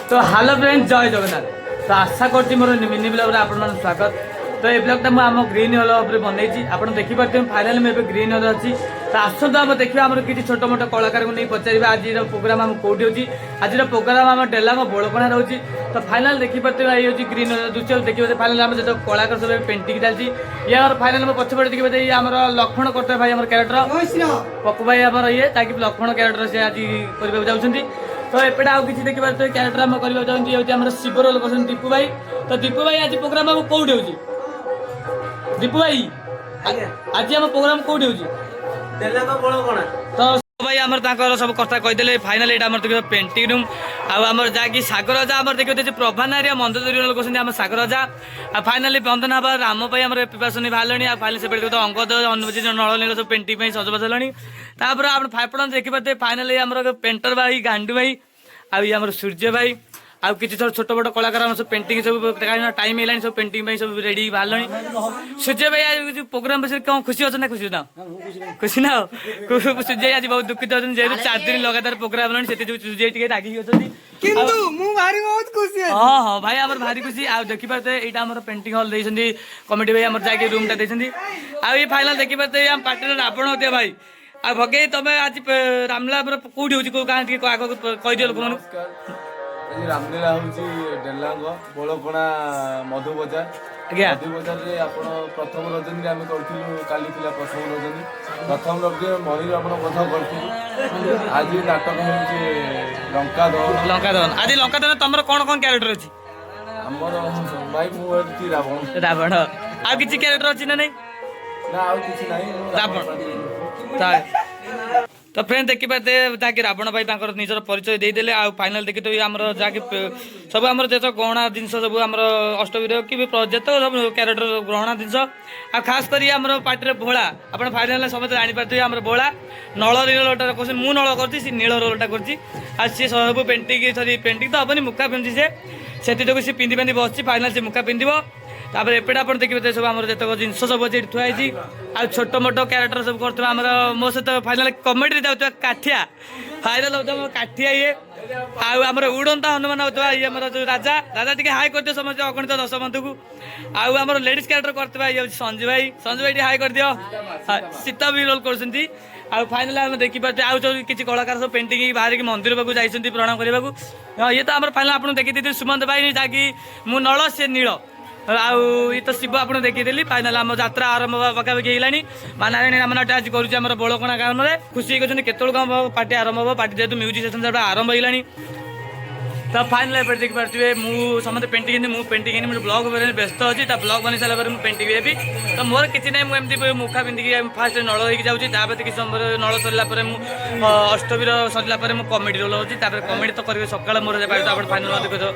तो hello friends जय जगन्नाथ। तो आशा करछि मोर मिनी ब्लॉग रे आपन मन स्वागत। तो ये ब्लॉग मु आम ग्रीन हॉल ऊपर बनैछि आपन देखि पारते फाइनल में ग्रीन हॉल अछि। तो आसतो हम देखिबा हमर किछि छोट मोट कलाकार को नै पचारिबा आज प्रोग्राम हम कोठी होछि। आज प्रोग्राम हम डेलांग बोलपणा रहउछि। तो फाइनल देखि पारते ये होछि ग्रीन हॉल दूसरे देखिबे फाइनल हम जतो कलाकार सब पेंटिंग चालछि। यार फाइनल में पछपड़ देखिबे ये हमर लक्ष्मण करते भाई हमर कैरेक्टर पप्पू भाई हमर ये ताकि लक्ष्मण कैरेक्टर से आज करबे जाउछन्ती। तो एपटे आउ किसी देखिए तो कैरेक्टर हम करबा चाहନ୍ତି ये हमर शिव रोल करछन दीपू भाई। तो दीपू भाई आज प्रोग्राम हम कोठी होछि दीपू भाई आज हम प्रोग्राम कोठी होछि देला को बळ कोना। तो भाई हमर ताकर सब कथा कहि देले फाइनल एटा हमर देखियो पेंटिंग रूम आ हमर जाकी सागर राजा हमर देखियो जे प्रभानारिया मंदोदरी रोल करछन हम सागर राजा आ फाइनली बंधन हबा राम भाई हमर प्रिपरेशन भालणी आ फाइनल से बेड तो अंगद अनुजी नळनी सब पेंटिंग में सजबाज हलणी। तापर आपण फाइपडन देखि पाते फाइनली हमर पेंटर भाई गांडू भाई आ हमर सूर्य भाई आ किछि छोट बड़ कलाकार हम सब पेंटिंग सब टाइम हेलानी सब पेंटिंग में सब रेडी भालणी। सूर्य भाई आज प्रोग्राम बस कौन खुशी हो ना खुशी ना खुशी ना सूर्य आज बहुत दुखित होछन जे 4 दिन लगातार प्रोग्राम हलणी सेति सूर्य टिके रागी होछन किंतु मु भारी बहुत खुशी है। हां हां भाई हमर भारी खुशी आ देखि पाते एटा हमर पेंटिंग हॉल देछन्ती कमिटी भाई हमर जाके रूम ता देछन्ती आ ये फाइनल देखि पाते हम पार्टी रावण होते भाई आ भगे तमे आज रामला कोठी होछि को गां टिके आगो कहि दियो लोक मन रामलीला हूँ डेलांग बोलपणा मधु बजार आज्ञा मधु बजार रे आपण प्रथम रजनी आम करथिलु काली थिला प्रथम रजनी प्रथम रजनी महीर आपण कथा करथिलु आज नाटक होछि लंका दहन आज लंका दहन तमर कोन कोन कैरेक्टर अछि हमर भाई मु हेति रावण रावण आ किछि कैरेक्टर अछि ना नै ना आउ किछि नाही रावण तो फ्रेंड देखि पाते जाके रावण भाई ताकर निजर परिचय दे देले आ फाइनल देखि तो हमर जाके सब हमर जेतो गहना जिंस सब हमर अष्टवीर कि भी जेतो सब कैरेक्टर गहना जिंस आ खास करी हमर पार्टी रे भोला आपण फाइनल समझ जानि पाते हमर भोला नळ नीलटा कोन मु नळ करछि सी नील रोलटा करछि आ सी सब पेंटिंग सरी पेंटिंग तो अपनी मुखा पिंधि से सेति तो सी पिंधि पिंधि बसछि फाइनल से मुखा पिंधिबो। तापर एपटे आप देखिए सब आम जो जिनस सब अच्छे थुआई आ छोट मोट क्यारेक्टर सब कर मो सहित फाइनाल कमेडी जाऊँ काठिया फाइनाल होता काठिया ये आम उड़ंता हनुमान होता ये जो राजा राजा टी हाई कर दियो समझ अगणित 10 बंधु को आम लेडीज क्यारेक्टर करते ये संजू भाई हाई कर दियो सीता भी रोल कर फाइनाल आम देखिपारे आउ जो किसी कलाकार सब पेंटिंग बाहर मंदिर पाक जाइए प्रणाम करने ये तो आम फाइनाल आप देखी सुमंत भाई जहाँकि मु नल सी नील आउ ये तो शिव आप देखीदेली फाइनाल आम यात्रा आरंभ पकापाखि होलानी माँ नारायण रामनाथ आज करुँचे बोलकणा ग्राम में खुशी कहते केतल पार्टी आरंभ हो पार्टी जेहतु म्यूजिक सेक्शन आरंभ होलानी। तो फाइनाल एपटे देखिपे मुझे समस्त पेंटिंग मुझे पेंटिंग मुझे ब्लॉग व्यस्त अच्छी ब्लॉग बनी सारा मुझे पेंटिंग देवी तो मोर किसी ना मुझे मुखा पिंधिकी फास्ट नल होगी जाऊँगी तापर किसी समय नल सरला अष्टवीर सरला कमेडी रोल होती कमेडी तो करेंगे सकाल मोर फाइनाल देखो